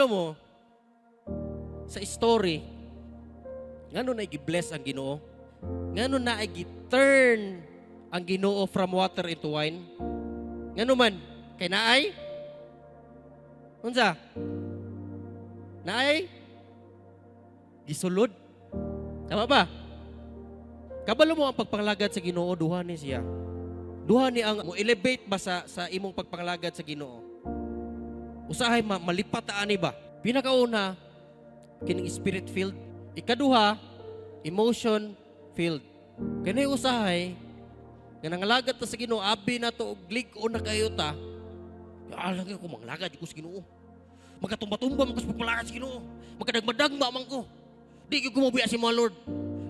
kabalo mo, sa story, ngano na i-bless ang Ginoo? Ngano na i-turn ang Ginoo from water into wine? Ngano man? Kay naay? Unsa? Naay? Gisulod? Tama ba? Kabalo mo ang pagpanglagad sa Ginoo, duha ni siya. Duha ni ang mo elevate ba sa imong pagpanglagad sa Ginoo? Usahay malipat ani ba? Pinakauna kining spirit filled, ikaduha emotion filled. Kani usahay nga nangalagad ta sa Ginoo, abi na to og lig-on na kayo ta. Alagi ko manglagad ko sa Ginoo. Magatumba-tumba man ko sa pagpanglagad sa Ginoo. Magkadagmadagma man ko. Di ko mabuya si mga Lord.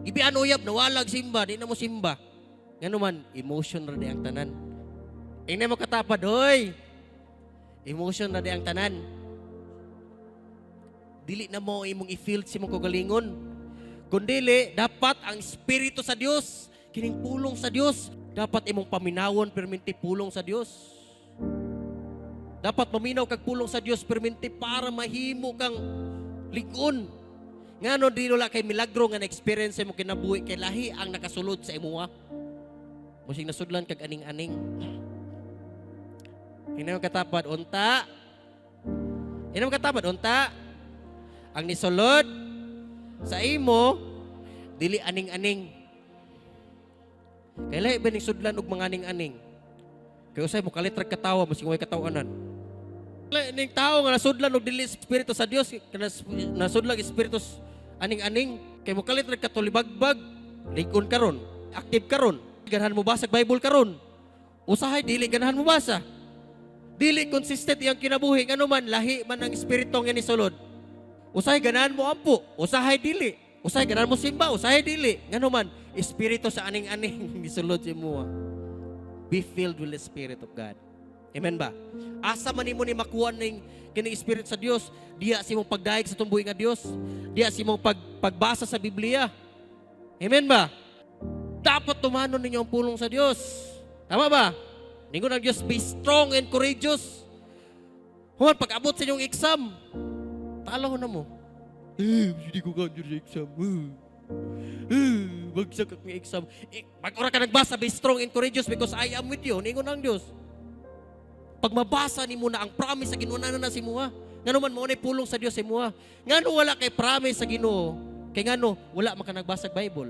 Ibian uyab nawalag simba, di na mo simba. Ngano man emotion ra di ang tanan. Ingna mo katapad, hoy. Emotion na di ang tanan. Dili na mo imong i-feel si mong kagalingon. Kundili, dapat ang Espiritu sa Dios, kining pulong sa Dios, dapat imong paminawon perminti pulong sa Dios. Dapat maminaw kag pulong sa Dios perminti para mahimo kang ligon. Ngano di wala kay milagro nga na-experience mo kinabuhi kay lahi ang nakasulod sa imuha. Musing nasudlan kag aning-aning. Hinay katapad unta. Hinay katapad unta. Ang nisulod sa imo dili aning-aning. Kay lahi ba ning sudlan og mga aning-aning? Kay usay mo kalitrag katawa musing way katawanan. Ning tao nga nasudlan og dili espiritu sa Dios, nasudlan espiritu aning-aning, kay mo kalitrag katulibagbag, ligon karon, active karon, ganahan mo basa Bible karon. Usahay dili ganahan mo basa. Dili consistent iyang kinabuhi, ano man lahi man ang espiritu nga ni sulod. Usahay ganahan mo ampo, usahay dili. Usahay ganahan mo simba, usahay dili. Ngano man espiritu sa aning-aning ni sulod si mo. Be filled with the Spirit of God. Amen ba? Asa man nimo ni makuha ning kining Spirit sa Dios, diya si mong pagdaig sa tumbuhi nga Dios, diya si mong pagbasa sa Biblia. Amen ba? Dapat tumanon ninyo ang pulong sa Dios. Tama ba? Ningon ang Dios, be strong and courageous. Huwag pag-abot sa inyong exam, talo na mo. Hindi ko kanyo sa exam. Bagsak ang exam. Pag-ura ka nagbasa, be strong and courageous because I am with you. Ningon ang Dios. Pag mabasa ni mo na ang promise sa Ginoo na si Muha, ngano man mo na pulong sa Dios si Muha. Ngano wala kay promise sa Ginoo? Kay ngano wala man ka nagbasa sa Bible.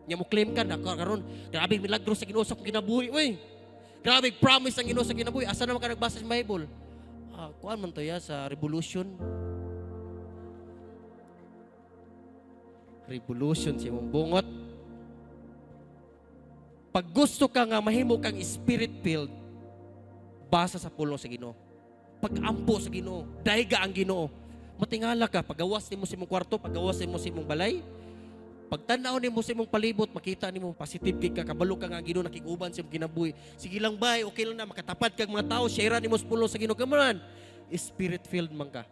Nya mo claim ka na karon, grabe milagro sa Ginoo sa kinabuhi, oy. Grabe promise ang Ginoo sa kinabuhi. Asa naman ka nagbasa sa Bible? Kuan man to ya sa Revolution. Revolution si mong bungot. Pag gusto ka nga mahimo kang spirit filled, basa sa pulong sa Ginoo. Pag-ampo sa Ginoo, dayga ang Ginoo. Matingala ka, pagawas nimo sa imong kwarto, pagawas nimo sa imong balay, pagtanaw nimo sa imong palibot, makita nimo positive kay ka, kabalo ka nga ang Ginoo nakiguban sa imong kinabuhi. Sige lang bay, okay lang na makatapad kag mga tao, share nimo sa pulong sa Ginoo. Come on. Spirit filled man ka.